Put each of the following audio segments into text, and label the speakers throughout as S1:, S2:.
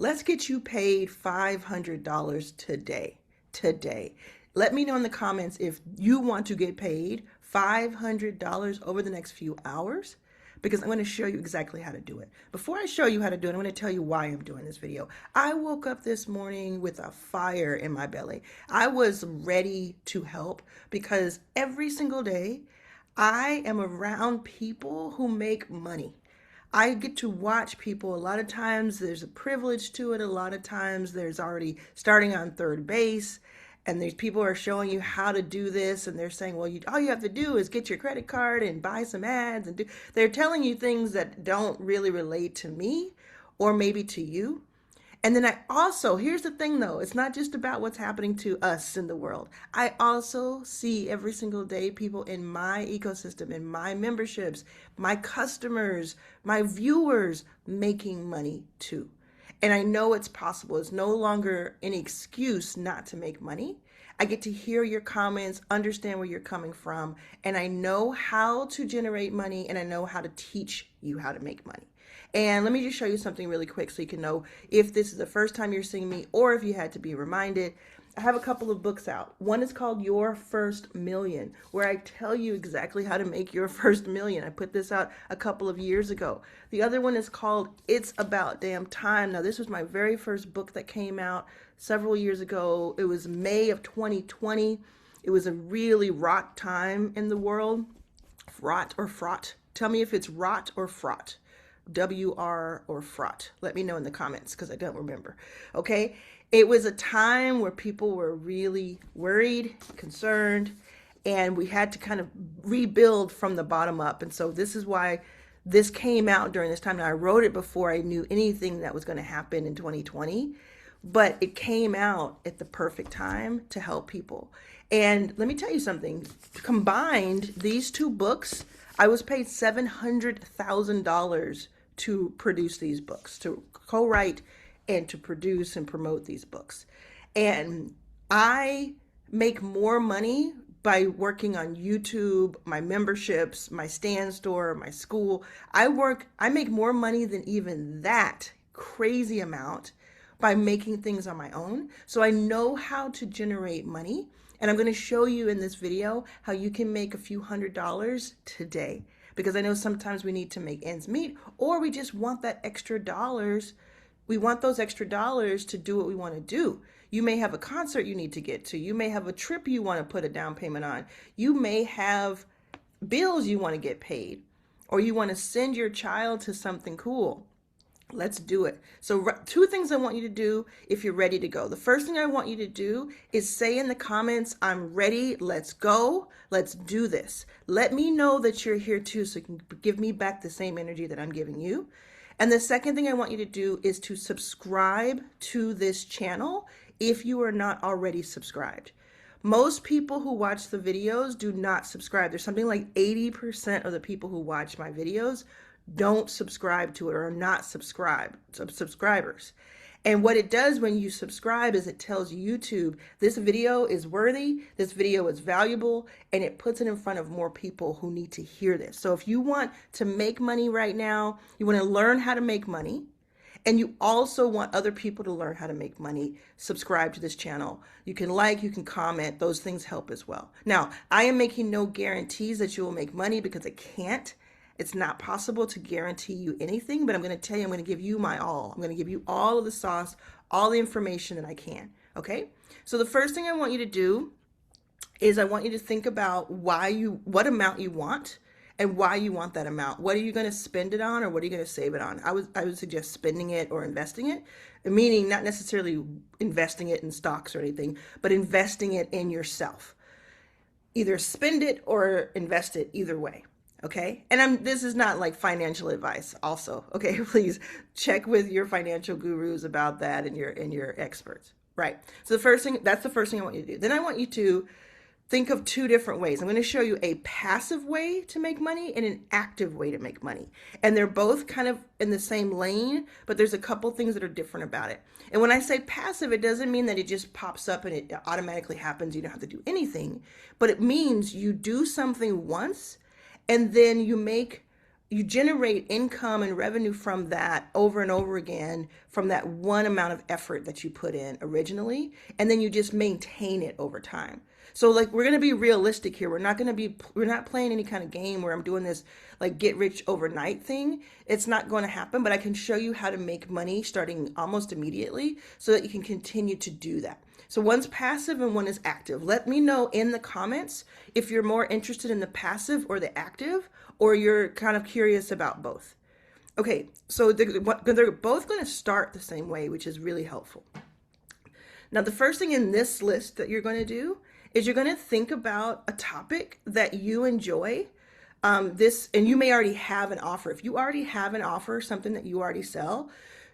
S1: Let's get you paid $500 today. Today. Let me know in the comments if you want to get paid $500 over the next few hours, because I'm going to show you exactly how to do it. Before I show you how to do it, I'm going to tell you why I'm doing this video. I woke up this morning with a fire in my belly. I was ready to help because every single day I am around people who make money. I get to watch people. A lot of times there's a privilege to it. A lot of times there's already starting on third base, and these people are showing you how to do this, and they're saying, well, all you have to do is get your credit card and buy some ads, and they're telling you things that don't really relate to me or maybe to you. And then I also, here's the thing though, it's not just about what's happening to us in the world. I also see every single day people in my ecosystem, in my memberships, my customers, my viewers making money too. And I know it's possible. It's no longer an excuse not to make money. I get to hear your comments, understand where you're coming from, and I know how to generate money, and I know how to teach you how to make money. And let me just show you something really quick so you can know if this is the first time you're seeing me or if you had to be reminded. I have a couple of books out. One is called Your First Million, where I tell you exactly how to make your first million. I put this out a couple of years ago. The other one is called It's About Damn Time. Now, this was my very first book that came out several years ago. It was May of 2020. It was a really rot time in the world. Rot or fraught? Tell me if it's rot or fraught. WR or fraught. Let me know in the comments because I don't remember. Okay. It was a time where people were really worried, concerned, and we had to kind of rebuild from the bottom up. And so this is why this came out during this time. Now, I wrote it before I knew anything that was going to happen in 2020, but it came out at the perfect time to help people. And let me tell you something. Combined, these two books, I was paid $700,000 to produce these books, to co-write and to produce and promote these books. And I make more money by working on YouTube, my memberships, my stand store, my school. I make more money than even that crazy amount by making things on my own. So I know how to generate money. And I'm going to show you in this video how you can make a few $100s today. Because I know sometimes we need to make ends meet, or we just want that extra dollars. We want those extra dollars to do what we want to do. You may have a concert you need to get to. You may have a trip you want to put a down payment on. You may have bills you want to get paid, or you want to send your child to something cool. Let's do it. So two things I want you to do if you're ready to go. The first thing I want you to do is say in the comments, I'm ready. Let's go. Let's do this. Let me know that you're here too, so you can give me back the same energy that I'm giving you. And the second thing I want you to do is to subscribe to this channel if you are not already subscribed. Most people who watch the videos do not subscribe. There's something like 80% of the people who watch my videos don't subscribe to it or are not subscribers. And what it does when you subscribe is it tells YouTube this video is worthy, this video is valuable, and it puts it in front of more people who need to hear this. So if you want to make money right now, you want to learn how to make money, and you also want other people to learn how to make money, subscribe to this channel. You can like, you can comment, those things help as well. Now, I am making no guarantees that you will make money because I can't. It's not possible to guarantee you anything, but I'm going to tell you, I'm going to give you my all. I'm going to give you all of the sauce, all the information that I can. Okay? So the first thing I want you to do is I want you to think about what amount you want and why you want that amount. What are you going to spend it on, or what are you going to save it on? I would suggest spending it or investing it, meaning not necessarily investing it in stocks or anything, but investing it in yourself. Either spend it or invest it, either way. Okay. And this is not like financial advice also. Okay. Please check with your financial gurus about that and your experts. Right. So that's the first thing I want you to do. Then I want you to think of two different ways. I'm going to show you a passive way to make money and an active way to make money. And they're both kind of in the same lane, but there's a couple things that are different about it. And when I say passive, it doesn't mean that it just pops up and it automatically happens. You don't have to do anything, but it means you do something once and then you make you generate income and revenue from that over and over again from that one amount of effort that you put in originally, and then you just maintain it over time. So like we're going to be realistic here. We're not playing any kind of game where I'm doing this like get rich overnight thing. It's not going to happen, but I can show you how to make money starting almost immediately so that you can continue to do that. So one's passive and one is active. Let me know in the comments if you're more interested in the passive or the active, or you're kind of curious about both. Okay, so they're both going to start the same way, which is really helpful. Now, the first thing in this list that you're going to do is you're going to think about a topic that you enjoy. And you may already have an offer. If you already have an offer, something that you already sell,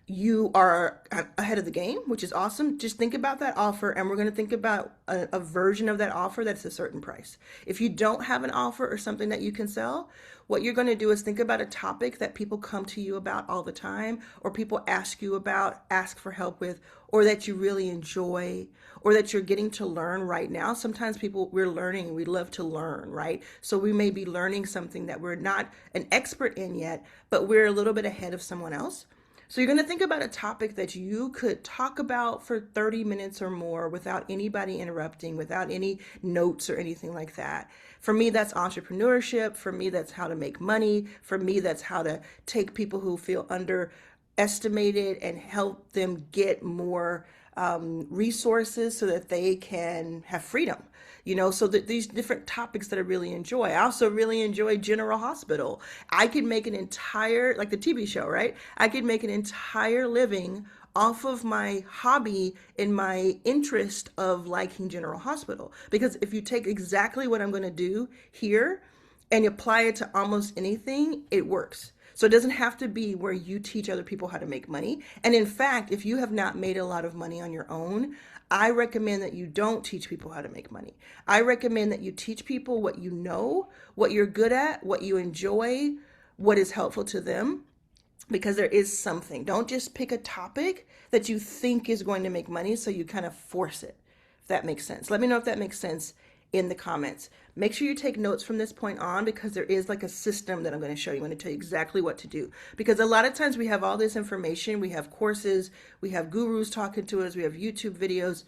S1: you are ahead of the game, which is awesome. Just think about that offer, and we're going to think about a version of that offer that's a certain price. If you don't have an offer or something that you can sell, what you're going to do is think about a topic that people come to you about all the time, or people ask you about, ask for help with, or that you really enjoy, or that you're getting to learn right now. Sometimes we're learning, we love to learn, right? So we may be learning something that we're not an expert in yet, but we're a little bit ahead of someone else. So you're going to think about a topic that you could talk about for 30 minutes or more without anybody interrupting, without any notes or anything like that. For me, that's entrepreneurship. For me, that's how to make money. For me, that's how to take people who feel underestimated and help them get more resources so that they can have freedom. So that these different topics that I really enjoy. I also really enjoy General Hospital. I could make an entire, like the TV show, right? I could make an entire living off of my hobby and my interest of liking General Hospital. Because if you take exactly what I'm going to do here and apply it to almost anything, it works. So it doesn't have to be where you teach other people how to make money. And in fact, if you have not made a lot of money on your own, I recommend that you don't teach people how to make money. I recommend that you teach people what you know, what you're good at, what you enjoy, what is helpful to them, because there is something. Don't just pick a topic that you think is going to make money so you kind of force it, if that makes sense. Let me know if that makes sense in the comments. Make sure you take notes from this point on, because there is like a system that I'm going to show you. I'm going to tell you exactly what to do, because a lot of times we have all this information, we have courses, we have gurus talking to us, we have YouTube videos,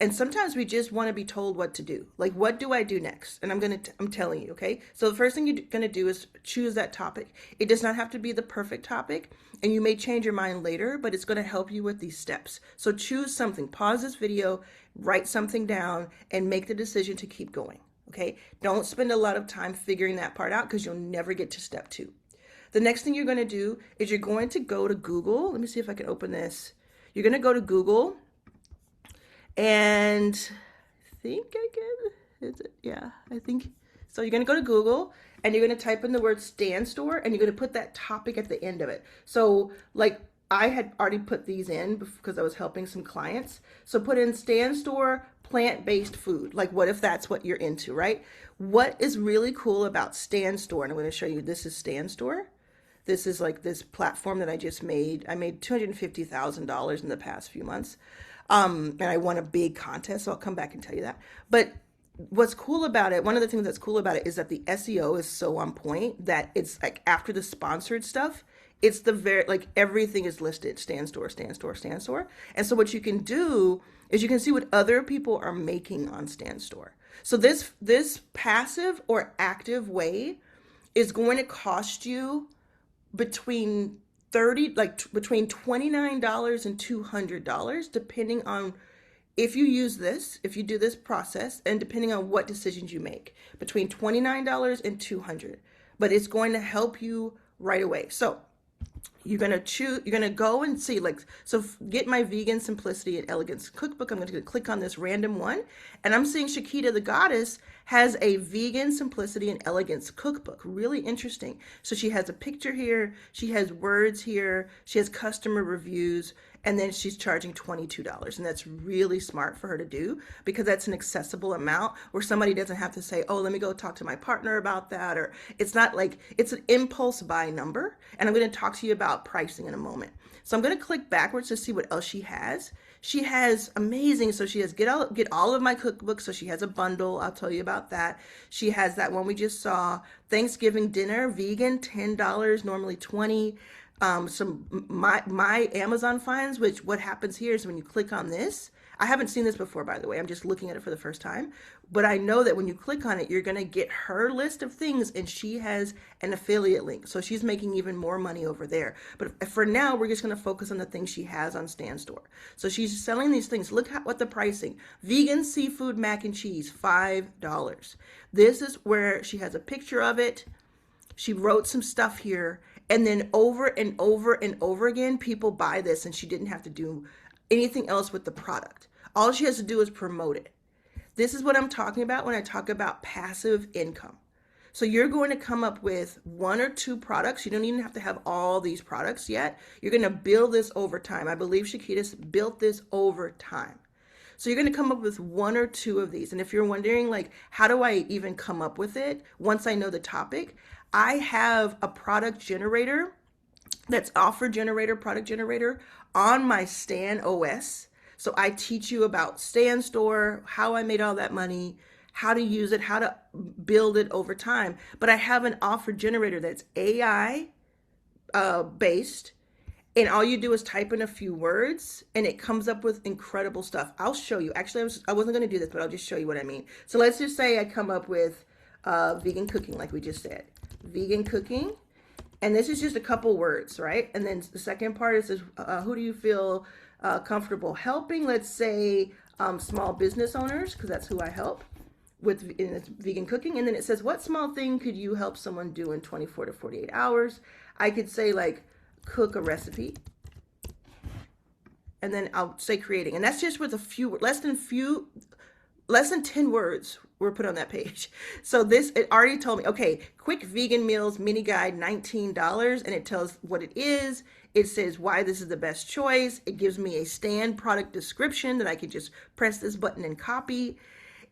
S1: and sometimes we just want to be told what to do. Like, what do I do next? And I'm telling you, okay? So the first thing you're going to do is choose that topic. It does not have to be the perfect topic, and you may change your mind later, but it's going to help you with these steps. So choose something, pause this video, write something down, and make the decision to keep going, okay? Don't spend a lot of time figuring that part out, because you'll never get to step 2. The next thing you're going to do is you're going to go to Google. Let me see if I can open this. You're going to go to Google, and I think I can, is it? Yeah, I think. So you're going to go to Google, and you're going to type in the word stand store, and you're going to put that topic at the end of it. So like I had already put these in because I was helping some clients. So put in stand store, plant-based food. Like, what if that's what you're into, right? What is really cool about stand store, and I'm going to show you, this is stand store. This is like this platform that I just made. I made $250,000 in the past few months. And I won a big contest, so I'll come back and tell you that. But what's cool about it, one of the things that's cool about it is that the SEO is so on point that it's like after the sponsored stuff, it's the like everything is listed, stand store, stand store, stand store. And so what you can do is you can see what other people are making on stand store. So this passive or active way is going to cost you between between $29 and $200, depending on if you do this process, and depending on what decisions you make, between $29 and $200. But it's going to help you right away. So you're going to go and see, get my Vegan Simplicity and Elegance cookbook. I'm going to click on this random one, and I'm seeing Shakita the Goddess has a Vegan Simplicity and Elegance cookbook. Really interesting. So she has a picture here, she has words here, she has customer reviews, and then she's charging $22. And that's really smart for her to do, because that's an accessible amount where somebody doesn't have to say, oh, let me go talk to my partner about that. Or it's not like, it's an impulse buy number. And I'm going to talk to you about pricing in a moment. So I'm going to click backwards to see what else she has. She has amazing. So she has get all of my cookbooks. So she has a bundle. I'll tell you about that. She has that one we just saw. Thanksgiving dinner, vegan, $10, normally 20. Some my Amazon finds, which what happens here is when you click on this, I haven't seen this before, by the way. I'm just looking at it for the first time. But I know that when you click on it, you're going to get her list of things, and she has an affiliate link. So she's making even more money over there. But for now, we're just going to focus on the things she has on Stan Store. So she's selling these things. Look at what the pricing. Vegan seafood mac and cheese, $5. This is where she has a picture of it. She wrote some stuff here. And then over and over and over again, people buy this, and she didn't have to do anything else with the product. All she has to do is promote it. This is what I'm talking about when I talk about passive income. So you're going to come up with one or two products. You don't even have to have all these products yet. You're going to build this over time. I believe Shakida's built this over time. So you're going to come up with one or two of these. And if you're wondering, like, how do I even come up with it once I know the topic? I have a product generator that's offer generator, product generator on my Stan OS. So I teach you about Stan Store, how I made all that money, how to use it, how to build it over time. But I have an offer generator that's AI based. And all you do is type in a few words and it comes up with incredible stuff. I'll show you. Actually, I wasn't going to do this, but I'll just show you what I mean. So let's just say I come up with vegan cooking, like we just said. Vegan cooking. And this is just a couple words, right? And then the second part is, who do you feel comfortable helping? Let's say small business owners, because that's who I help with in vegan cooking. And then it says, what small thing could you help someone do in 24 to 48 hours? I could say, like, cook a recipe. And then I'll say creating. And that's just with a few, less than 10 words were put on that page. So this, it already told me, okay, quick vegan meals mini guide, $19. And it tells what it is. It says why this is the best choice. It gives me a Stan product description that I can just press this button and copy.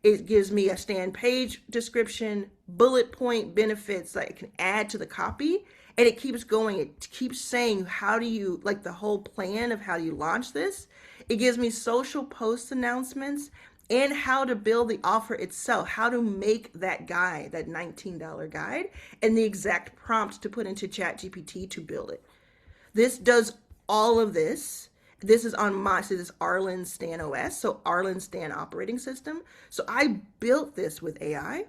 S1: It gives me a Stan page description, bullet point benefits that I can add to the copy. And it keeps going. It keeps saying, how do you, like, the whole plan of how you launch this. It gives me social post announcements and how to build the offer itself, how to make that guide, that $19 guide, and the exact prompt to put into ChatGPT to build it. This does all of this. This is on this is Arlan Stan OS, so Arlan Stan operating system. So I built this with AI,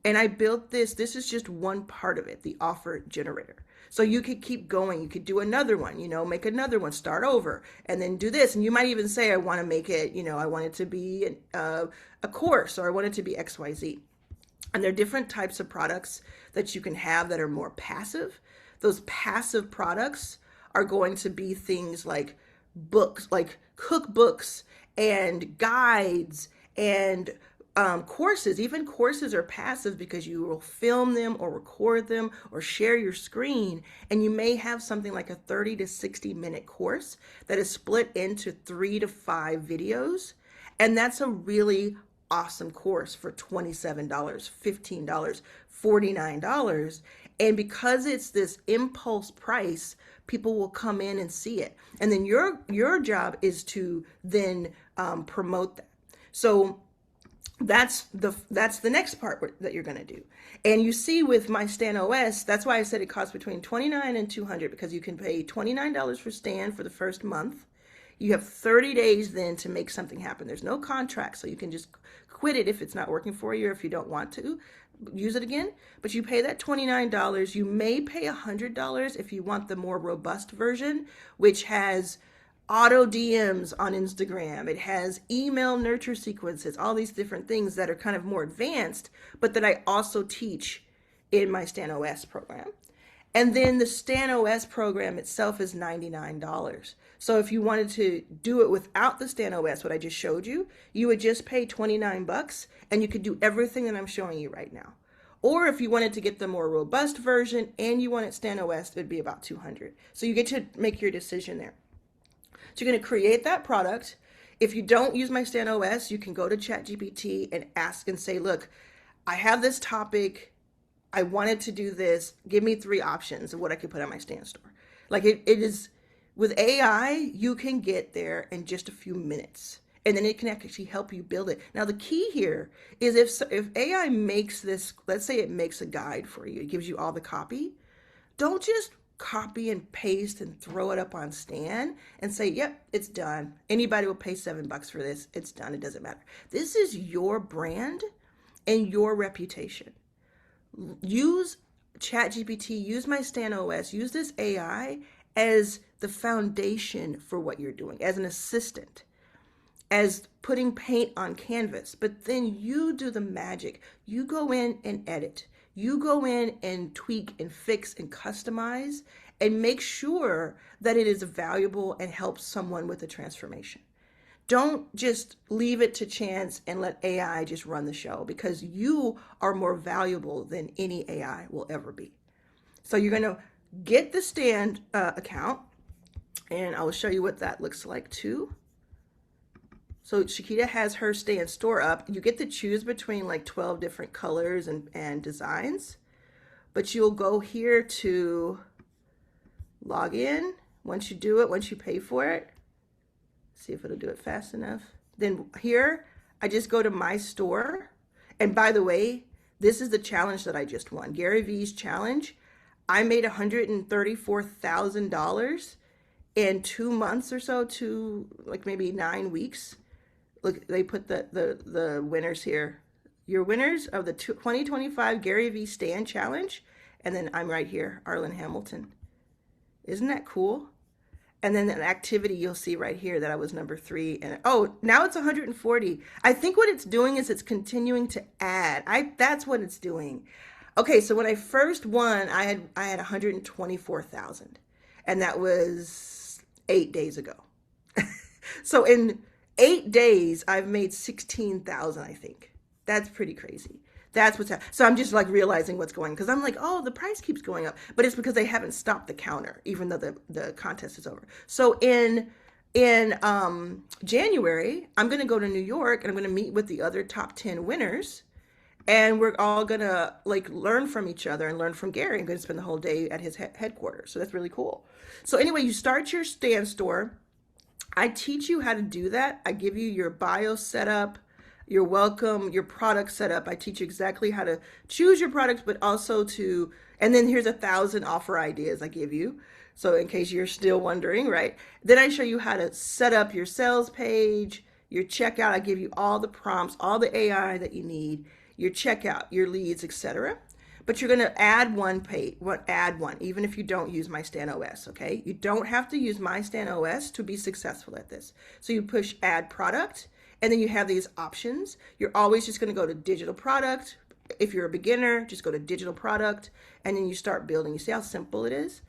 S1: and I built this. This is just one part of it, the offer generator. So you could keep going. You could do another one, make another one, start over, and then do this. And you might even say, I want to make it, I want it to be a course, or I want it to be XYZ. And there are different types of products that you can have that are more passive. Those passive products are going to be things like books, like cookbooks and guides and courses. Even courses are passive because you will film them or record them or share your screen, and you may have something like a 30 to 60 minute course that is split into 3 to 5 videos, and that's a really awesome course for $27, $15, $49. And because it's this impulse price, people will come in and see it. And then your job is to then promote that. So that's the next part that you're going to do. And you see with my Stan OS, that's why I said it costs between $29 and $200, because you can pay $29 for Stan for the first month. You have 30 days then to make something happen. There's no contract, so you can just quit it if it's not working for you, or if you don't want to use it again. But you pay that $29. You may pay $100 if you want the more robust version, which has auto DMs on Instagram. It has email nurture sequences, all these different things that are kind of more advanced, but that I also teach in my Stan OS program. And then the Stan OS program itself is $99. So if you wanted to do it without the Stan OS, what I just showed you, you would just pay $29 and you could do everything that I'm showing you right now. Or if you wanted to get the more robust version and you wanted Stan OS, it'd be about $200. So you get to make your decision there. So you're going to create that product. If you don't use my Stan OS, you can go to ChatGPT and ask and say, look, I have this topic. I wanted to do this. Give me 3 options of what I could put on my Stan Store. Like it is With AI, you can get there in just a few minutes. And then it can actually help you build it. Now, the key here is if AI makes this, let's say it makes a guide for you, it gives you all the copy, don't just copy and paste and throw it up on Stan and say, yep, it's done. Anybody will pay $7 for this. It's done. It doesn't matter. This is your brand and your reputation. Use ChatGPT, use my Stan OS, use this AI as the foundation for what you're doing, as an assistant, as putting paint on canvas. But then you do the magic. You go in and edit. You go in and tweak and fix and customize and make sure that it is valuable and helps someone with a transformation. Don't just leave it to chance and let AI just run the show, because you are more valuable than any AI will ever be. So you're going to get the Stan account, and I will show you what that looks like too. So Shakita has her Stan store up. You get to choose between like 12 different colors and designs, but you'll go here to log in. Once you do it, once you pay for it, see if it'll do it fast enough. Then here, I just go to my store. And by the way, this is the challenge that I just won. Gary Vee's challenge. I made $134,000 in 2 months or so, like maybe 9 weeks. Look, they put the winners here. Your winners of the 2025 Gary Vee Stan Challenge. And then I'm right here, Arlan Hamilton. Isn't that cool? And then an activity you'll see right here that I was number 3. And oh, now it's 140. I think what it's doing is it's continuing to add. That's what it's doing. Okay, so when I first won, I had 124,000. And that was 8 days ago. So in 8 days, I've made 16,000, I think. That's pretty crazy. That's what's happening. So I'm just like realizing what's going, because I'm like, oh, the price keeps going up, but it's because they haven't stopped the counter, even though the contest is over. So in January, I'm going to go to New York and I'm going to meet with the other top 10 winners, and we're all going to like learn from each other and learn from Gary. I'm going to spend the whole day at his headquarters. So that's really cool. So anyway, you start your Stan store. I teach you how to do that. I give you your bio setup, your welcome, your product setup. I teach you exactly how to choose your products, but also and then here's 1,000 offer ideas I give you. So in case you're still wondering, right? Then I show you how to set up your sales page, your checkout. I give you all the prompts, all the AI that you need, your checkout, your leads, etc. But you're going to add one page, even if you don't use my Stan OS, okay? You don't have to use my Stan OS to be successful at this. So you push add product, and then you have these options. You're always just going to go to digital product. If you're a beginner, just go to digital product, and then you start building. You see how simple it is?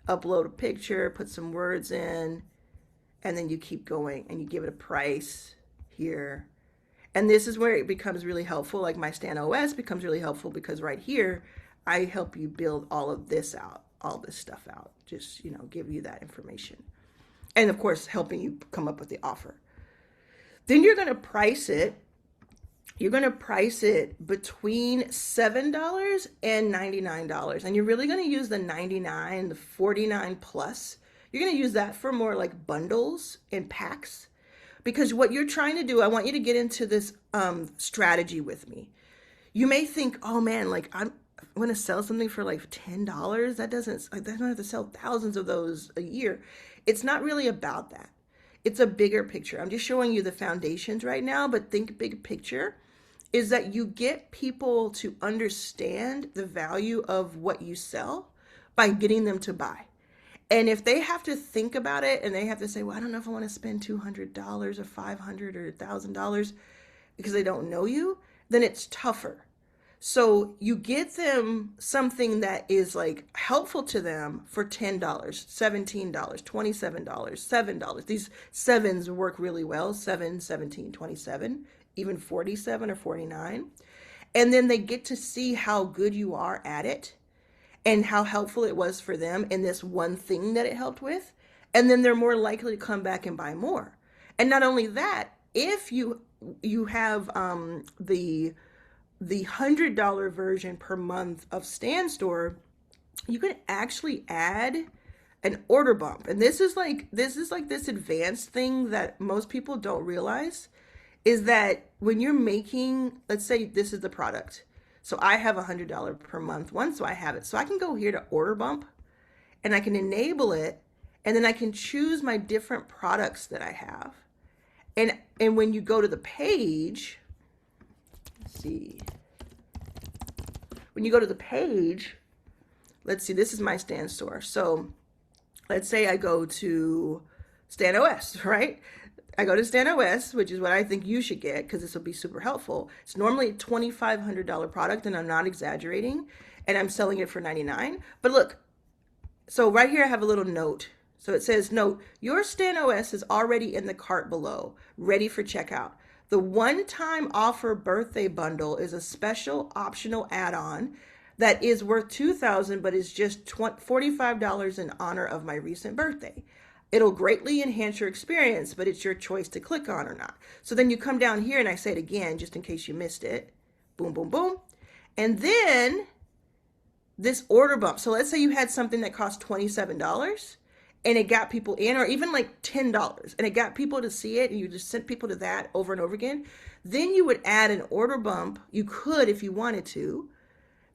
S1: Upload a picture, put some words in, and then you keep going, and you give it a price here. And this is where it becomes really helpful. Like my Stan OS becomes really helpful because right here, I help you build all of this out, all this stuff out. Just, give you that information. And of course, helping you come up with the offer. Then you're going to price it. You're going to price it between $7 and $99. And you're really going to use the 99, the 49 plus. You're going to use that for more like bundles and packs. Because what you're trying to do, I want you to get into this strategy with me. You may think, oh man, like I'm going to sell something for like $10. I don't have to sell thousands of those a year. It's not really about that. It's a bigger picture. I'm just showing you the foundations right now, but think big picture is that you get people to understand the value of what you sell by getting them to buy. And if they have to think about it and they have to say, well, I don't know if I want to spend $200 or $500 or $1,000 because they don't know you, then it's tougher. So you get them something that is like helpful to them for $10, $17, $27, $7. These sevens work really well, 7, 17, 27, even 47 or 49. And then they get to see how good you are at it and how helpful it was for them in this one thing that it helped with. And then they're more likely to come back and buy more. And not only that, if you have the $100 version per month of Stan Store, you can actually add an order bump. And this is like this advanced thing that most people don't realize is that when you're making, let's say this is the product. So I have $100 per month one, so I have it. So I can go here to order bump and I can enable it, and then I can choose my different products that I have. And when you go to the page, let's see. When you go to the page, let's see, this is my Stan store. So let's say I go to Stan OS, right? I go to Stan OS, which is what I think you should get because this will be super helpful. It's normally a $2,500 product, and I'm not exaggerating, and I'm selling it for $99. But look, so right here I have a little note. So it says, note, your Stan OS is already in the cart below, ready for checkout. The one-time offer birthday bundle is a special optional add-on that is worth $2,000, but is just $45 in honor of my recent birthday. It'll greatly enhance your experience, but it's your choice to click on or not. So then you come down here and I say it again, just in case you missed it. Boom, boom, boom. And then this order bump. So let's say you had something that cost $27 and it got people in, or even like $10, and it got people to see it, and you just sent people to that over and over again. Then you would add an order bump. You could if you wanted to.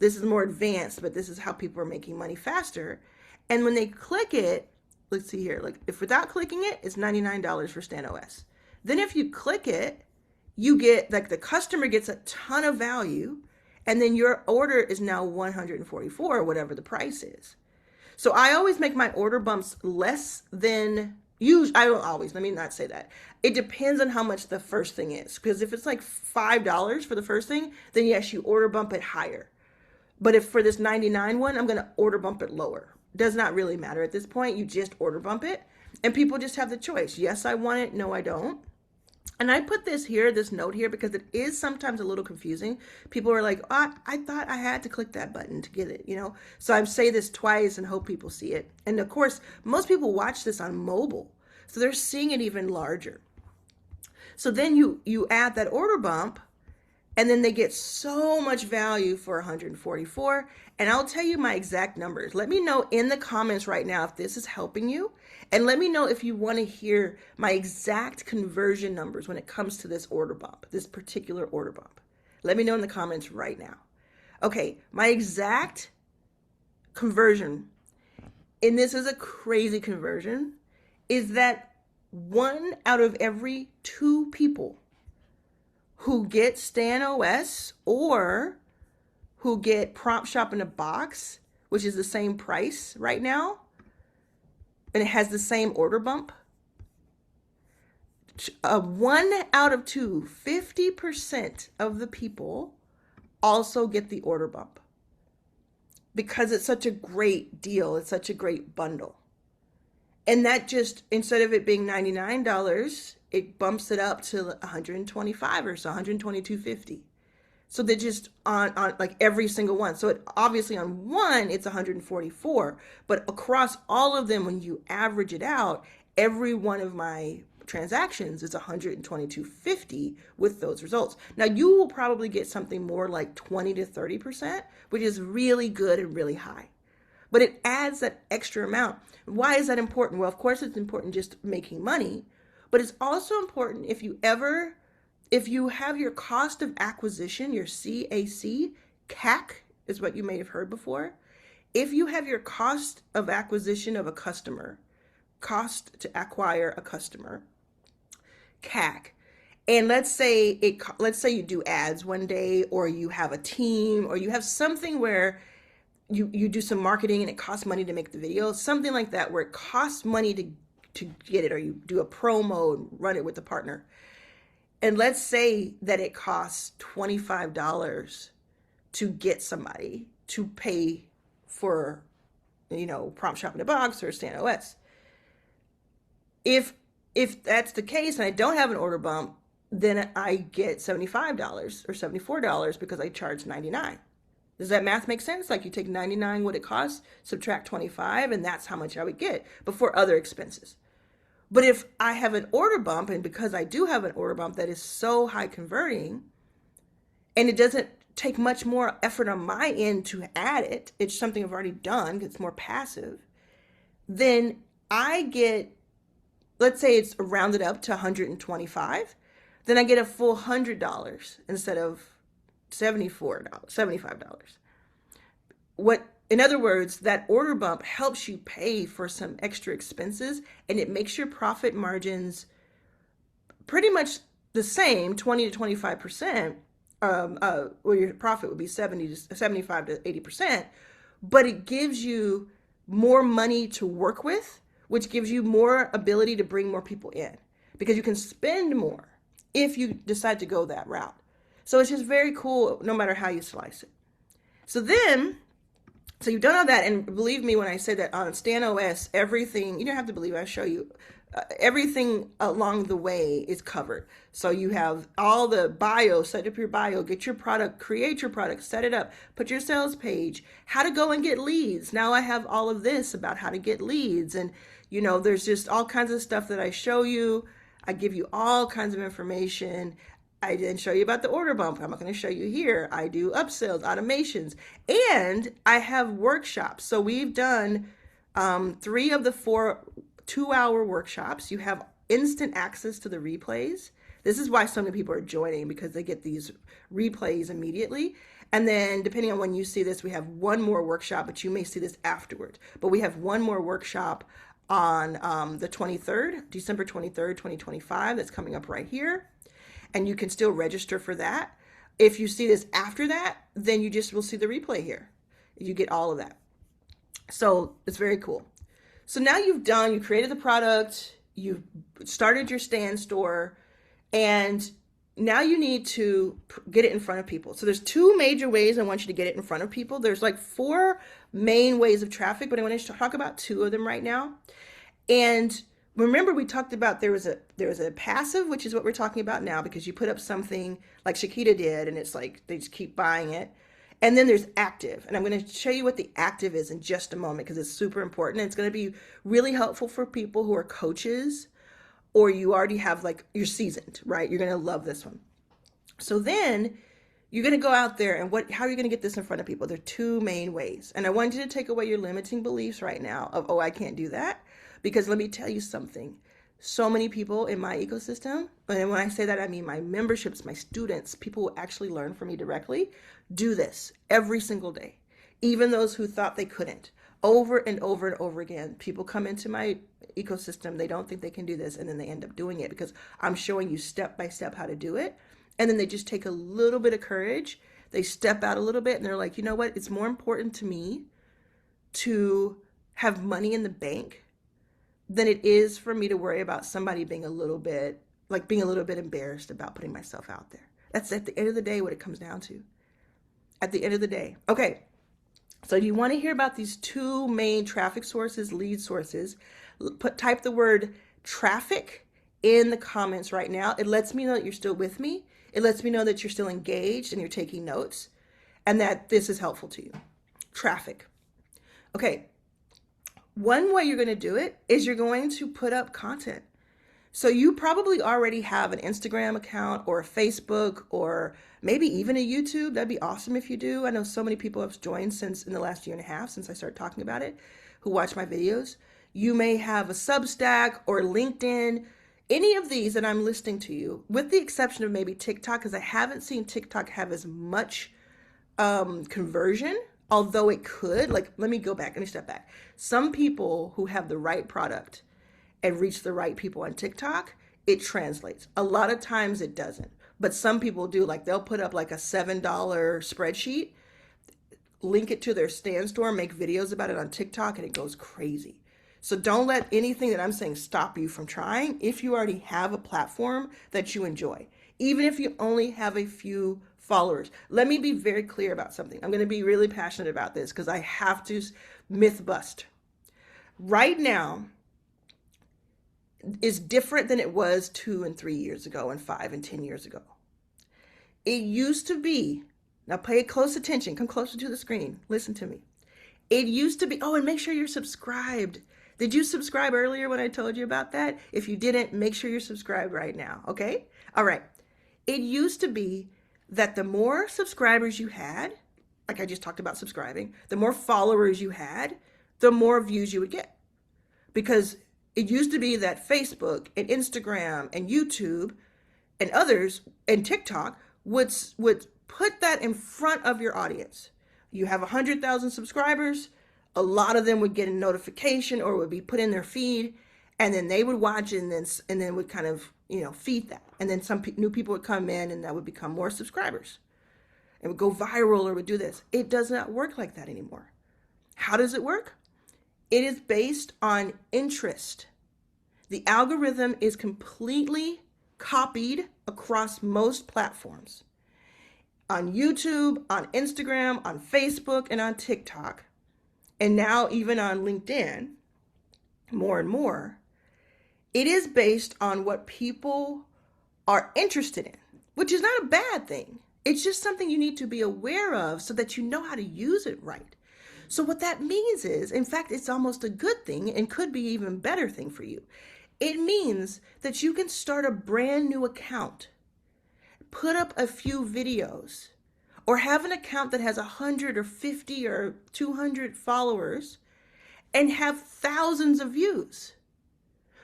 S1: This is more advanced, but this is how people are making money faster. And when they click it, let's see here, like if without clicking it, it's $99 for Stan OS. Then if you click it, you get, like, the customer gets a ton of value, and then your order is now $144, or whatever the price is. So I always make my order bumps less than, I don't always, let me not say that. It depends on how much the first thing is. Because if it's like $5 for the first thing, then yes, you order bump it higher. But if for this 99 one, I'm going to order bump it lower. Does not really matter at this point. You just order bump it, and people just have the choice. Yes, I want it. No, I don't. And I put this here, this note here, because it is sometimes a little confusing. People are like, oh, I thought I had to click that button to get it, you know? So I say this twice and hope people see it. And of course, most people watch this on mobile, so they're seeing it even larger. So then you add that order bump, and then they get so much value for 144. And I'll tell you my exact numbers. Let me know in the comments right now if this is helping you. And let me know if you want to hear my exact conversion numbers when it comes to this order bump, this particular order bump. Let me know in the comments right now. Okay, my exact conversion, and this is a crazy conversion, is that 1 out of every 2 people who get Stan OS or who get Prompt Shop in a Box, which is the same price right now, and it has the same order bump. 1 out of 2, 50% of the people also get the order bump because it's such a great deal. It's such a great bundle. And that just, instead of it being $99, it bumps it up to $125 or so, $122.50. So they're just on like every single one. So it obviously on one, it's $144, but across all of them, when you average it out, every one of my transactions is $122.50 with those results. Now you will probably get something more like 20 to 30%, which is really good and really high. But it adds that extra amount. Why is that important? Well, of course it's important just making money, but it's also important if you have your cost of acquisition, your CAC, CAC is what you may have heard before. If you have your cost of acquisition of a customer, cost to acquire a customer, CAC, and let's say you do ads one day, or you have a team, or you have something where you do some marketing and it costs money to make the video, something like that, where it costs money to get it, or you do a promo and run it with a partner. And let's say that it costs $25 to get somebody to pay for, Prompt Shop in a Box or Stan OS. If that's the case and I don't have an order bump, then I get $75 or $74 because I charge $99. Does that math make sense? Like you take $99, what it costs, subtract $25, and that's how much I would get before other expenses. But if I have an order bump, and because I do have an order bump that is so high converting, and it doesn't take much more effort on my end to add it, it's something I've already done, it's more passive, then I get, let's say it's rounded up to 125, then I get a full $100 instead of $75. What, in other words, that order bump helps you pay for some extra expenses, and it makes your profit margins pretty much the same, 20 to 25%, where your profit would be 75 to 80%, but it gives you more money to work with, which gives you more ability to bring more people in because you can spend more if you decide to go that route. So it's just very cool no matter how you slice it. So you've done all that, and believe me when I say that on Stan OS, everything, you don't have to believe it, I'll show you, everything along the way is covered. So you have all the bio, set up your bio, get your product, create your product, set it up, put your sales page, how to go and get leads. Now I have all of this about how to get leads. And, there's just all kinds of stuff that I show you. I give you all kinds of information. I didn't show you about the order bump. I'm not going to show you here. I do upsells, automations, and I have workshops. So we've done 3 of the 4 2-hour workshops. You have instant access to the replays. This is why so many people are joining, because they get these replays immediately. And then depending on when you see this, we have one more workshop, but you may see this afterwards. But we have one more workshop on the 23rd, December 23rd, 2025. That's coming up right here. And you can still register for that. If you see this after that, then you just will see the replay here. You get all of that. So it's very cool. So now you created the product, you've started your Stan store, and now you need to get it in front of people. So there's 2 major ways I want you to get it in front of people. There's like 4 main ways of traffic, but I want to talk about 2 of them right now. And remember, we talked about there was a passive, which is what we're talking about now, because you put up something like Shakita did, and it's like they just keep buying it. And then there's active, and I'm going to show you what the active is in just a moment because it's super important. And it's going to be really helpful for people who are coaches, or you already have, like, you're seasoned, right? You're going to love this one. So then you're going to go out there, and how are you going to get this in front of people? There are 2 main ways. And I want you to take away your limiting beliefs right now of, oh, I can't do that. Because let me tell you something. So many people in my ecosystem, and when I say that, I mean my memberships, my students, people who actually learn from me directly, do this every single day. Even those who thought they couldn't. Over and over and over again, people come into my ecosystem, they don't think they can do this, and then they end up doing it because I'm showing you step by step how to do it. And then they just take a little bit of courage, they step out a little bit, and they're like, you know what, it's more important to me to have money in the bank than it is for me to worry about somebody being a little bit embarrassed about putting myself out there. That's at the end of the day what it comes down to. At the end of the day. Okay. So you want to hear about these 2 main traffic sources, lead sources. Type the word traffic in the comments right now. It lets me know that you're still with me. It lets me know that you're still engaged and you're taking notes and that this is helpful to you. Traffic. Okay. One way you're going to do it is you're going to put up content. So you probably already have an Instagram account or a Facebook or maybe even a YouTube. That'd be awesome if you do. I know so many people have joined since in the last 1.5 years since I started talking about it, who watch my videos. You may have a Substack or LinkedIn, any of these that I'm listing to you, with the exception of maybe TikTok, because I haven't seen TikTok have as much conversion. Although it could, let me step back. Some people who have the right product and reach the right people on TikTok, it translates. A lot of times it doesn't, but some people do. Like they'll put up like a $7 spreadsheet, link it to their Stan store, make videos about it on TikTok, and it goes crazy. So don't let anything that I'm saying stop you from trying if you already have a platform that you enjoy. Even if you only have a few followers. Let me be very clear about something. I'm going to be really passionate about this because I have to myth bust. Right now is different than it was 2 and 3 years ago and 5 and 10 years ago. It used to be, now pay close attention, come closer to the screen, listen to me. It used to be, oh, and make sure you're subscribed. Did you subscribe earlier when I told you about that? If you didn't, make sure you're subscribed right now, okay? All right. It used to be that the more subscribers you had, like I just talked about subscribing, the more followers you had, the more views you would get. because it used to be that Facebook and Instagram and YouTube and others and TikTok would put that in front of your audience. You have 100,000 subscribers, a lot of them would get a notification or would be put in their feed, and then they would watch it and then would kind of, feed that. And then some new people would come in and that would become more subscribers. It would go viral or would do this. It does not work like that anymore. How does it work? It is based on interest. The algorithm is completely copied across most platforms. On YouTube, on Instagram, on Facebook, and on TikTok, and now even on LinkedIn, more and more, it is based on what people are interested in, which is not a bad thing. It's just something you need to be aware of so that you know how to use it right. So what that means is, in fact, it's almost a good thing and could be even better thing for you. It means that you can start a brand new account, put up a few videos, or have an account that has 100 or 50 or 200 followers and have thousands of views,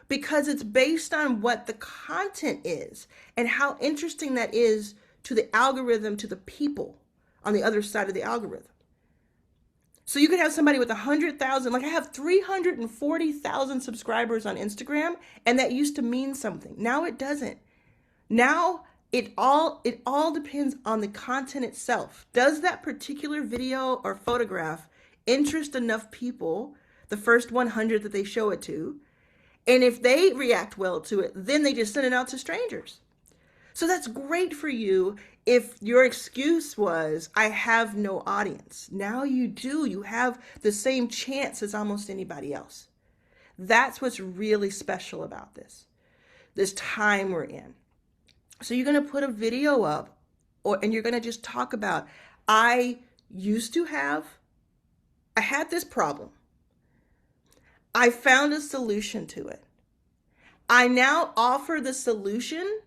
S1: because it's based on what the content is and how interesting that is to the algorithm, to the people on the other side of the algorithm. So you could have somebody with 100,000, like I have 340,000 subscribers on Instagram, and that used to mean something. Now it doesn't. Now it all depends on the content itself. Does that particular video or photograph interest enough people, the first 100 that they show it to? And if they react well to it, then they just send it out to strangers. So that's great for you if your excuse was, I have no audience. Now you do. You have the same chance as almost anybody else. That's what's really special about this time we're in. So you're going to put a video up, and you're going to just talk about, I had this problem. I found a solution to it. I now offer the solution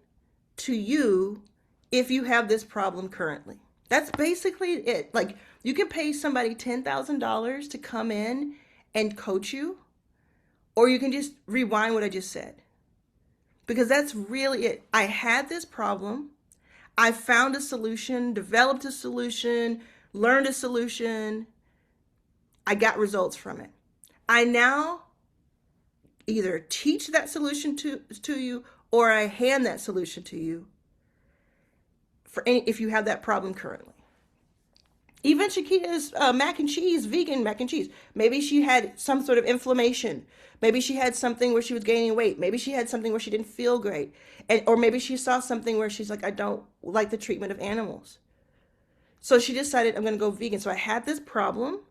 S1: to you if you have this problem currently. That's basically it. Like, you can pay somebody $10,000 to come in and coach you, or you can just rewind what I just said. Because that's really it. I had this problem. I found a solution, developed a solution, learned a solution. I got results from it. I now either teach that solution to you, or I hand that solution to you if you have that problem currently. Even Shakita's mac and cheese, vegan mac and cheese. Maybe she had some sort of inflammation. Maybe she had something where she was gaining weight. Maybe she had something where she didn't feel great. Or maybe she saw something where she's like, I don't like the treatment of animals. So she decided, I'm going to go vegan. So I had this problem.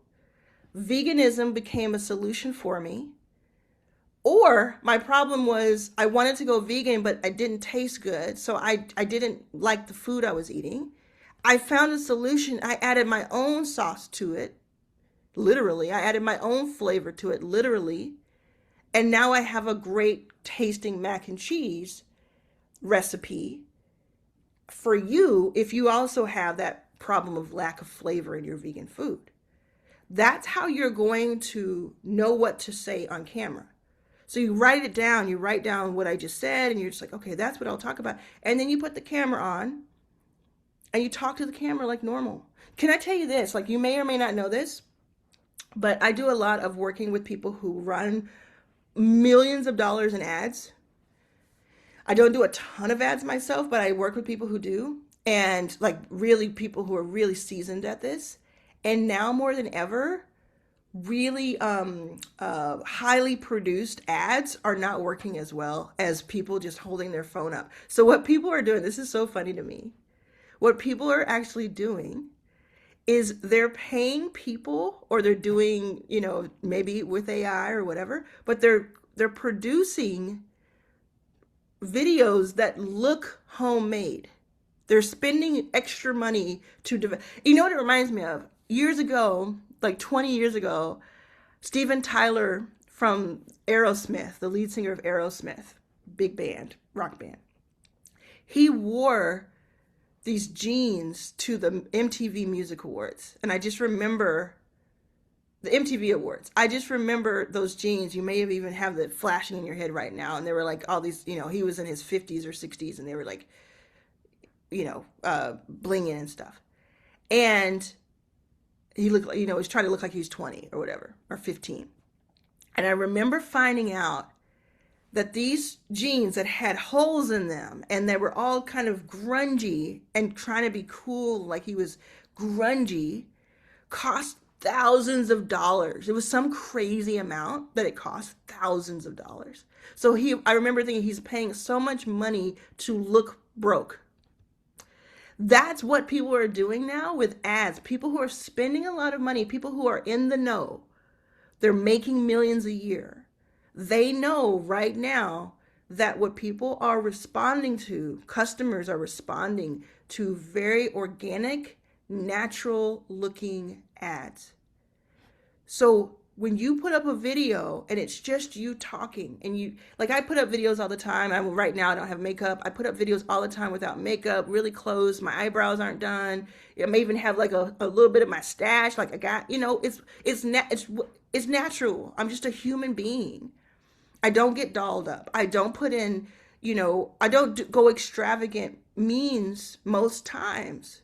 S1: Veganism became a solution for me. Or my problem was I wanted to go vegan, but it didn't taste good. So I didn't like the food I was eating. I found a solution. I added my own sauce to it, literally. I added my own flavor to it, literally. And now I have a great tasting mac and cheese recipe for you if you also have that problem of lack of flavor in your vegan food. That's how you're going to know what to say on camera. So you write it down, you write down what I just said, and you're just like, okay, that's what I'll talk about. And then you put the camera on, and you talk to the camera like normal. Can I tell you this? Like, you may or may not know this, but I do a lot of working with people who run millions of dollars in ads. I don't do a ton of ads myself, but I work with people who do, and like really people who are really seasoned at this. And now more than ever, really highly produced ads are not working as well as people just holding their phone up. So what people are doing, this is so funny to me. What people are actually doing is they're paying people, or they're doing, maybe with AI or whatever, but they're producing videos that look homemade. They're spending extra money to develop. You know what it reminds me of? Years ago, like 20 years ago, Steven Tyler from Aerosmith, the lead singer of Aerosmith, big band, rock band, he wore these jeans to the MTV Music Awards. And I just remember The MTV Awards. I just remember those jeans. You may have even have the flashing in your head right now. And they were like all these, he was in his 50s or 60s and they were like, blinging and stuff. And he looked like, he's trying to look like he's 20 or whatever, or 15. And I remember finding out that these jeans that had holes in them and they were all kind of grungy and trying to be cool, like he was grungy, cost thousands of dollars. It was some crazy amount that it cost thousands of dollars. So I remember thinking he's paying so much money to look broke. That's what people are doing now with ads. People who are spending a lot of money, people who are in the know, they're making millions a year. They know right now that what people are responding to, customers are responding to very organic, natural looking ads. So when you put up a video and it's just you talking and I put up videos all the time. Right now I don't have makeup. I put up videos all the time without makeup, really close. My eyebrows aren't done. I may even have like a little bit of my stash. Like I got, it's natural. I'm just a human being. I don't get dolled up. I don't put in, I don't go extravagant means most times.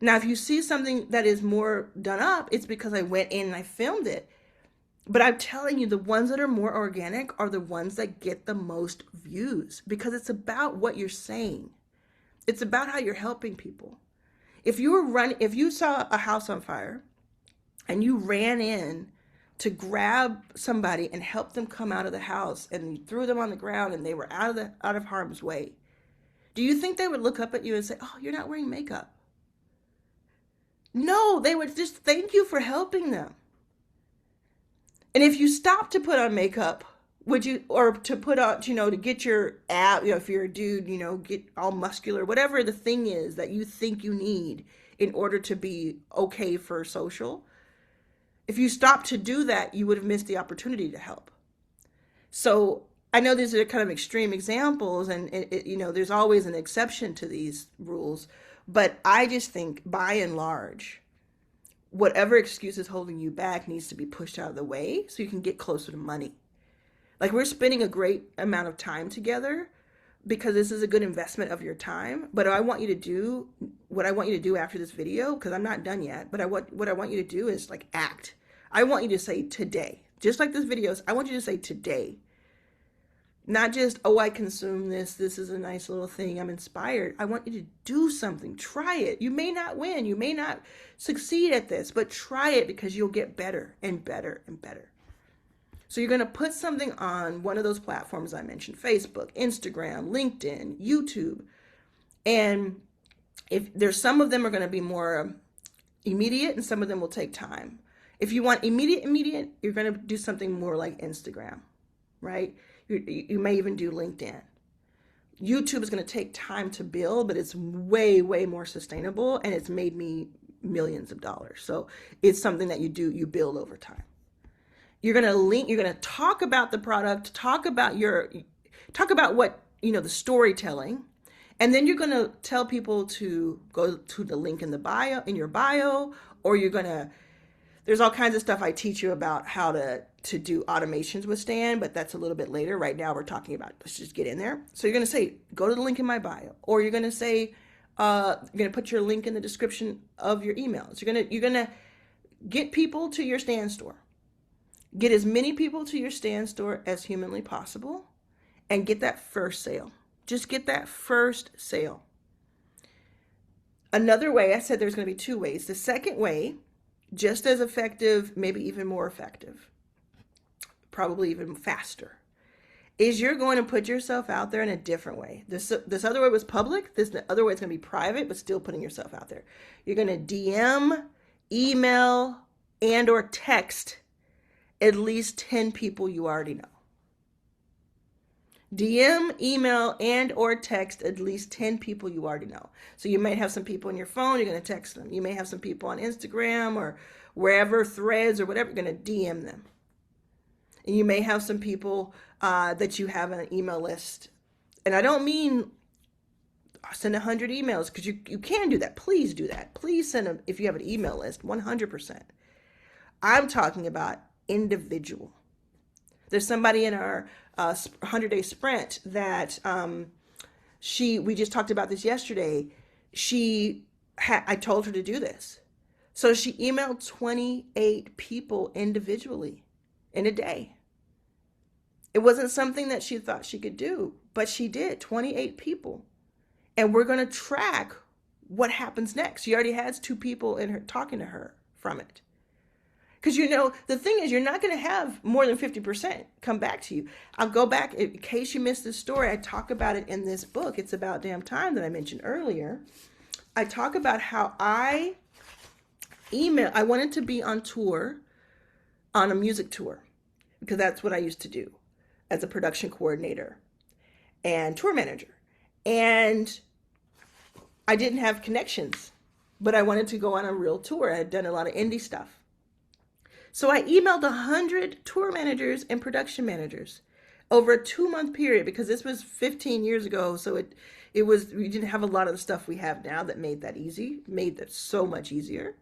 S1: Now, if you see something that is more done up, it's because I went in and I filmed it. But I'm telling you, the ones that are more organic are the ones that get the most views because it's about what you're saying. It's about how you're helping people. If you saw a house on fire and you ran in to grab somebody and help them come out of the house and you threw them on the ground and they were out of harm's way, do you think they would look up at you and say, "Oh, you're not wearing makeup"? No, they would just thank you for helping them. And if you stop to put on makeup, or to put on, to get your ab, if you're a dude, get all muscular, whatever the thing is that you think you need in order to be okay for social, if you stop to do that, you would have missed the opportunity to help. So I know these are kind of extreme examples and there's always an exception to these rules, but I just think by and large, whatever excuse is holding you back needs to be pushed out of the way so you can get closer to money. Like we're spending a great amount of time together because this is a good investment of your time. But what I want you to do after this video, because I'm not done yet, but what I want you to do is like act. I want you to say today, just like this video is, I want you to say today. Not just, oh, I consume this. This is a nice little thing. I'm inspired. I want you to do something. Try it. You may not win. You may not succeed at this, but try it because you'll get better and better and better. So you're going to put something on one of those platforms I mentioned, Facebook, Instagram, LinkedIn, YouTube. And if there's some of them are going to be more immediate and some of them will take time. If you want immediate, you're going to do something more like Instagram, right? You may even do LinkedIn. YouTube is going to take time to build, but it's way, way more sustainable, and it's made me millions of dollars. So it's something that you build over time. You're going to talk about the product, talk about what, the storytelling, and then you're going to tell people to go to the link in your bio, or there's all kinds of stuff I teach you about how to do automations with Stan, but that's a little bit later. Right now we're talking about, let's just get in there. So you're going to say, go to the link in my bio, or you're going to say, you're going to put your link in the description of your emails. You're going to get people to your Stan store. Get as many people to your Stan store as humanly possible and get that first sale. Just get that first sale. Another way, I said there's going to be two ways. The second way, just as effective, maybe even more effective, probably even faster, is you're going to put yourself out there in a different way. This other way was public. This other way is going to be private, but still putting yourself out there. You're going to DM, email, and or text at least 10 people you already know. DM, email, and or text at least 10 people you already know. So you might have some people on your phone, you're going to text them. You may have some people on Instagram or wherever, Threads or whatever, you're going to DM them. And you may have some people that you have on an email list. And I don't mean send 100 emails, because you can do that. Please do that. Please send them if you have an email list, 100%. I'm talking about individual. There's somebody in our 100-day sprint that we just talked about this yesterday. I told her to do this. So she emailed 28 people individually in a day. It wasn't something that she thought she could do, but she did, 28 people. And we're going to track what happens next. She already has 2 people in her talking to her from it. Because the thing is, you're not going to have more than 50% come back to you. I'll go back, in case you missed this story, I talk about it in this book, It's About Damn Time, that I mentioned earlier. I talk about how I wanted to be on tour, on a music tour, because that's what I used to do as a production coordinator and tour manager. And I didn't have connections, but I wanted to go on a real tour. I had done a lot of indie stuff. So I emailed 100 tour managers and production managers over a 2-month period, because this was 15 years ago. So we didn't have a lot of the stuff we have now that made that so much easier.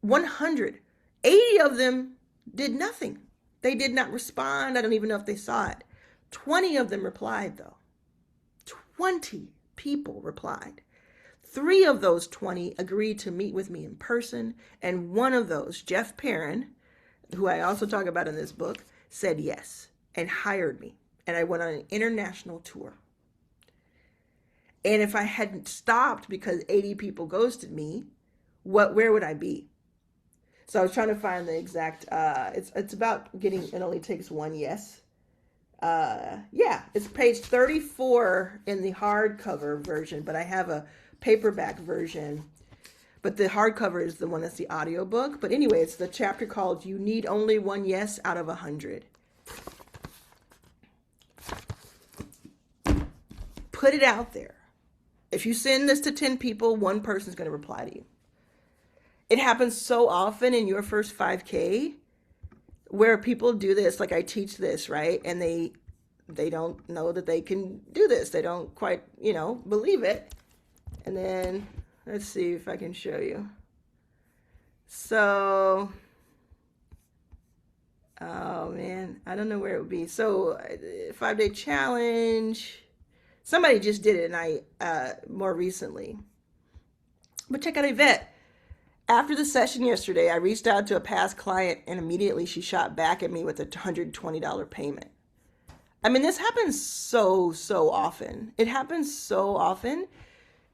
S1: 180 of them did nothing. They did not respond. I don't even know if they saw it. 20 of them replied, though. 20 people replied. 3 of those 20 agreed to meet with me in person, and one of those, Jeff Perrin, who I also talk about in this book, said yes and hired me. And I went on an international tour. And if I hadn't stopped because 80 people ghosted me, where would I be? So I was trying to find the exact, it's about getting, it only takes 1 yes. It's page 34 in the hardcover version, but I have a paperback version. But the hardcover is the one that's the audiobook. But anyway, it's the chapter called You Need Only 1 Yes Out of 100. Put it out there. If you send this to 10 people, 1 person's going to reply to you. It happens so often in your first 5K where people do this, like I teach this, right? And they don't know that they can do this. They don't quite, believe it. And then let's see if I can show you. So, oh man, I don't know where it would be. So 5-day challenge. Somebody just did it, and I more recently. But check out Yvette. After the session yesterday, I reached out to a past client, and immediately she shot back at me with a $120 payment. I mean, this happens so often. It happens so often,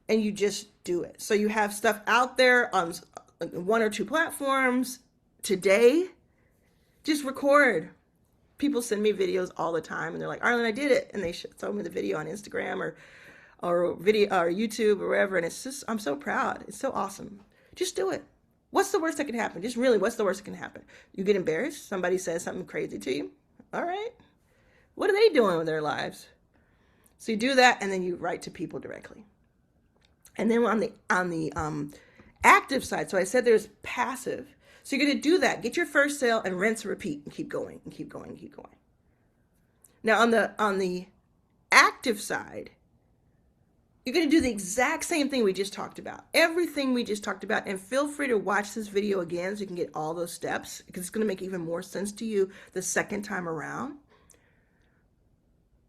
S1: and you just do it. So you have stuff out there on 1 or 2 platforms today. Just record. People send me videos all the time, and they're like, Arlan, I did it. And they show me the video on Instagram or video or YouTube or wherever. And it's just, I'm so proud. It's so awesome. Just do it. What's the worst that can happen? Just really, what's the worst that can happen? You get embarrassed. Somebody says something crazy to you. All right. What are they doing with their lives? So you do that, and then you write to people directly. And then on the active side, so I said there's passive. So you're going to do that. Get your first sale and rinse and repeat and keep going and keep going and keep going. Now on the active side, you're going to do the exact same thing we just talked about. Everything we just talked about. And feel free to watch this video again so you can get all those steps, because it's going to make even more sense to you the second time around.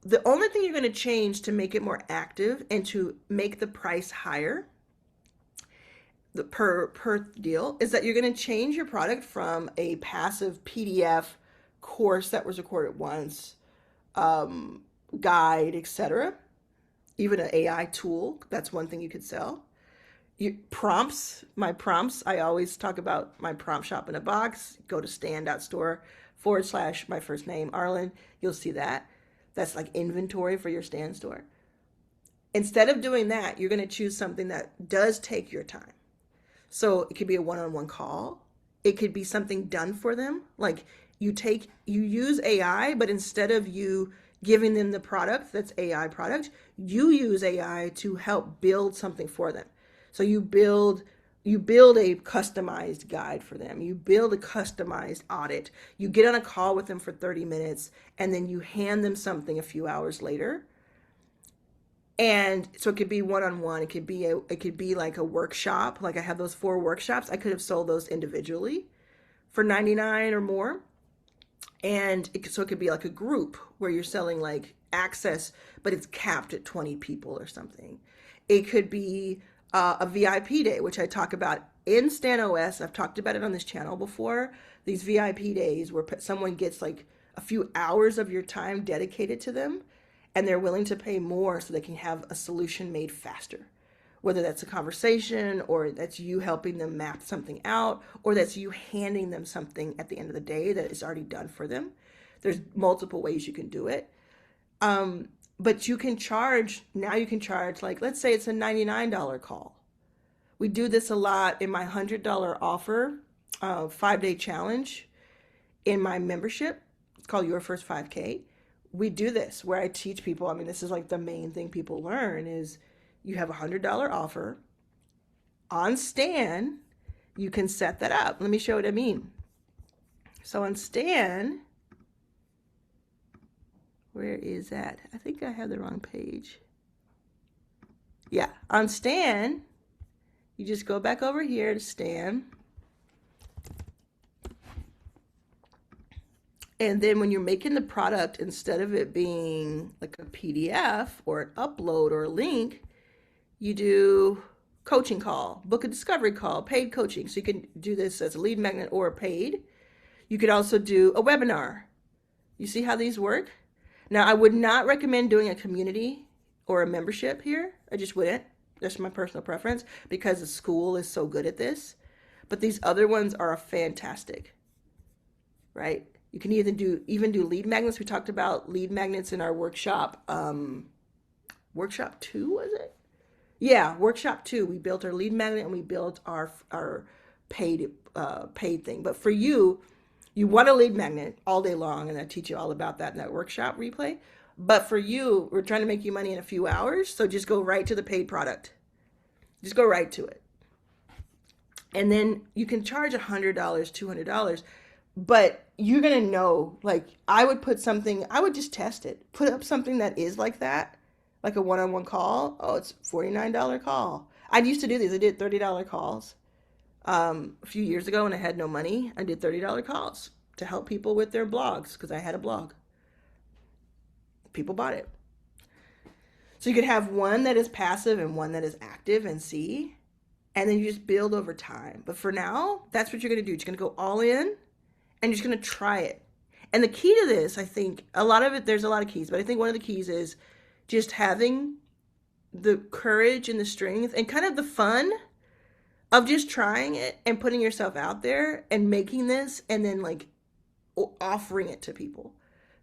S1: The only thing you're going to change to make it more active and to make the price higher per deal is that you're going to change your product from a passive PDF course that was recorded once, guide, etc. Even an AI tool, that's one thing you could sell. Prompts, my prompts, I always talk about my prompt shop in a box. Go to stand.store/my first name, Arlan. You'll see that. That's like inventory for your stand store. Instead of doing that, you're going to choose something that does take your time. So it could be a one-on-one call. It could be something done for them. Like you use AI, but instead of you giving them the product that's AI product, you use AI to help build something for them. So you build a customized guide for them. You build a customized audit. You get on a call with them for 30 minutes, and then you hand them something a few hours later. And so it could be one-on-one. It could be like a workshop. Like I have those 4 workshops. I could have sold those individually for 99 or more. And so it could be like a group where you're selling like access, but it's capped at 20 people or something. It could be a VIP day, which I talk about in StanOS. I've talked about it on this channel before. These VIP days where someone gets like a few hours of your time dedicated to them, and they're willing to pay more so they can have a solution made faster. Whether that's a conversation, or that's you helping them map something out, or that's you handing them something at the end of the day that is already done for them. There's multiple ways you can do it. But you can charge, now you can charge, like, let's say it's a $99 call. We do this a lot in my $100 offer, 5-day challenge in my membership. It's called Your First 5K. We do this where I teach people, I mean, this is like the main thing people learn is you have a $100 offer. On Stan, you can set that up. Let me show what I mean. So on Stan, where is that? I think I have the wrong page. Yeah, on Stan, you just go back over here to Stan. And then when you're making the product, instead of it being like a PDF or an upload or a link, you do coaching call, book a discovery call, paid coaching. So you can do this as a lead magnet or a paid. You could also do a webinar. You see how these work? Now, I would not recommend doing a community or a membership here. I just wouldn't. That's my personal preference because the school is so good at this. But these other ones are fantastic, right? You can even do lead magnets. We talked about lead magnets in our workshop. Workshop 2, was it? Yeah, workshop 2. We built our lead magnet and we built our paid thing. But for you, you want a lead magnet all day long, and I teach you all about that in that workshop replay. But for you, we're trying to make you money in a few hours, so just go right to the paid product. Just go right to it. And then you can charge $100, $200, but you're going to know, like, I would just test it. Put up something that is like that, like a one-on-one call. Oh, it's $49 call. I used to do these. I did $30 calls. A few years ago when I had no money, I did $30 calls to help people with their blogs because I had a blog. People bought it. So you could have one that is passive and one that is active and see, and then you just build over time. But for now, that's what you're going to do. You're going to go all in and you're just going to try it. And the key to this, I think, there's a lot of keys, but I think one of the keys is just having the courage and the strength and kind of the fun of just trying it and putting yourself out there and making this and then like offering it to people.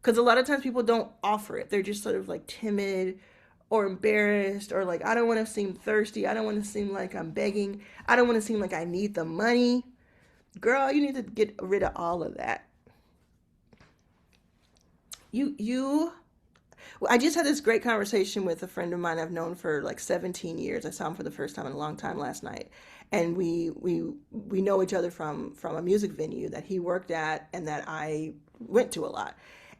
S1: Because a lot of times people don't offer it. They're just sort of like timid or embarrassed or like, I don't want to seem thirsty. I don't want to seem like I'm begging. I don't want to seem like I need the money. Girl, you need to get rid of all of that. I just had this great conversation with a friend of mine I've known for like 17 years. I saw him for the first time in a long time last night. And we know each other from a music venue that he worked at and that I went to a lot.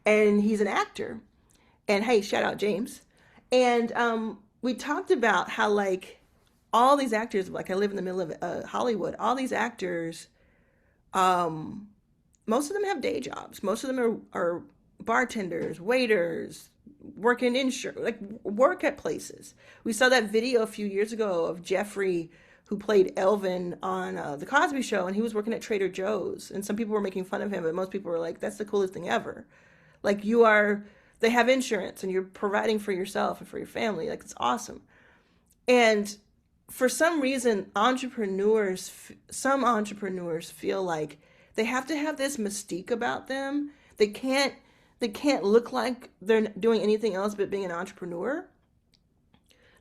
S1: And he's an actor. And hey, shout out James. And we talked about how like all these actors, like I live in the middle of Hollywood, all these actors, most of them have day jobs. Most of them are bartenders, waiters, work in insurance, like work at places. We saw that video a few years ago of Jeffrey, who played Elvin on The Cosby Show, and he was working at Trader Joe's. And some people were making fun of him, but most people were like, that's the coolest thing ever. Like they have insurance and you're providing for yourself and for your family. Like it's awesome. And for some reason, some entrepreneurs feel like they have to have this mystique about them. They can't look like they're doing anything else but being an entrepreneur.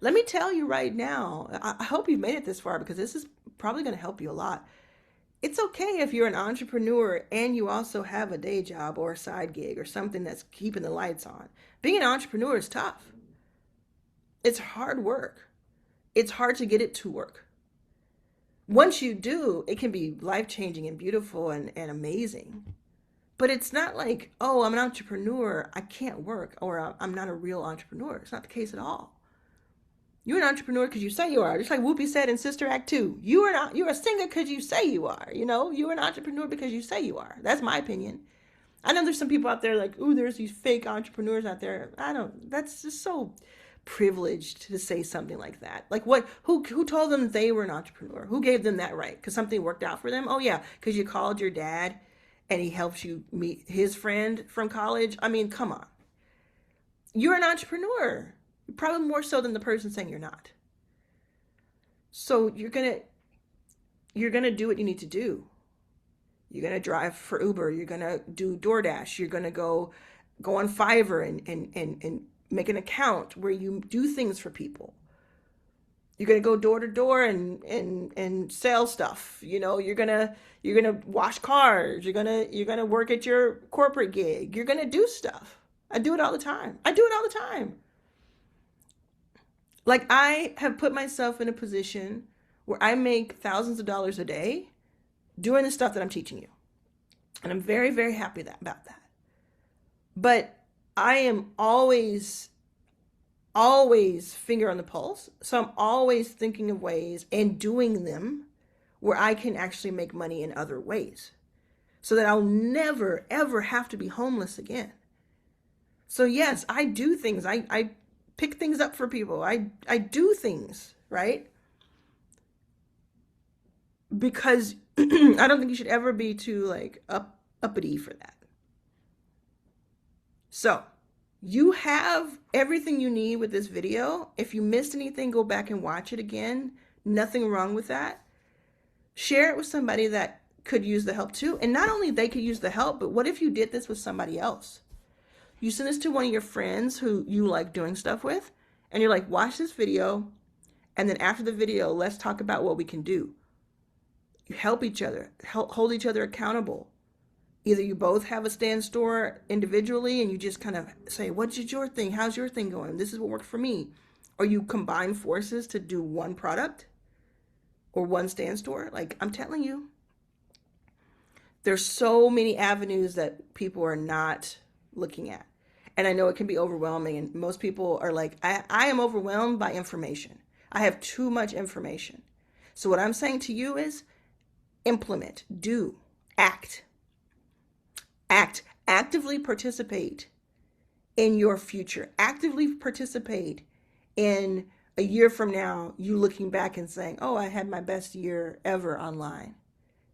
S1: Let me tell you right now, I hope you've made it this far because this is probably going to help you a lot. It's okay if you're an entrepreneur and you also have a day job or a side gig or something that's keeping the lights on. Being an entrepreneur is tough. It's hard work. It's hard to get it to work. Once you do, it can be life-changing and beautiful and amazing. But it's not like, oh, I'm an entrepreneur, I can't work, or I'm not a real entrepreneur. It's not the case at all. You're an entrepreneur because you say you are. Just like Whoopi said in Sister Act 2. You're a singer because you say you are. You're an entrepreneur because you say you are. That's my opinion. I know there's some people out there like, ooh, there's these fake entrepreneurs out there. That's just so privileged to say something like that. Like who told them they were an entrepreneur? Who gave them that right? Because something worked out for them? Oh yeah, because you called your dad and he helps you meet his friend from college. I mean, come on. You're an entrepreneur. Probably more so than the person saying you're not. So you're gonna do what you need to do. You're gonna drive for Uber. You're gonna do DoorDash. You're gonna go on Fiverr and make an account where you do things for people. You're gonna go door to door and sell stuff. You're gonna wash cars. You're gonna work at your corporate gig. You're gonna do stuff. I do it all the time. Like, I have put myself in a position where I make thousands of dollars a day doing the stuff that I'm teaching you. And I'm very, very happy about that. But I am always finger on the pulse. So I'm always thinking of ways and doing them where I can actually make money in other ways so that I'll never, ever have to be homeless again. So yes, I do things. I pick things up for people. I do things, right? Because I don't think you should ever be too like uppity for that. So you have everything you need with this video. If you missed anything, go back and watch it again. Nothing wrong with that. Share it with somebody that could use the help too. And not only they could use the help, but what if you did this with somebody else? You send this to one of your friends who you like doing stuff with, and you're like, watch this video, and then after the video, let's talk about what we can do. You help each other, hold each other accountable. Either you both have a stand store individually, and you just kind of say, what's your thing? How's your thing going? This is what worked for me. Or you combine forces to do one product or one stand store. Like, I'm telling you, there's so many avenues that people are not looking at. And I know it can be overwhelming, and most people are like, I am overwhelmed by information. I have too much information. So what I'm saying to you is implement, do, act. Actively participate in your future. Actively participate in a year from now, you looking back and saying, oh, I had my best year ever online.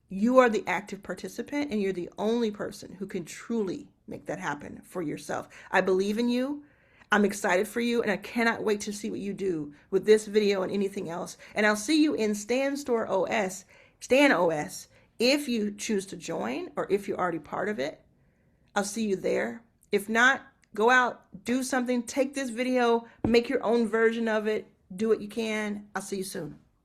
S1: You are the active participant, and you're the only person who can truly make that happen for yourself. I believe in you. I'm excited for you, and I cannot wait to see what you do with this video and anything else. And I'll see you in Stan OS, if you choose to join or if you're already part of it. I'll see you there. If not, go out, do something, take this video, make your own version of it, do what you can. I'll see you soon.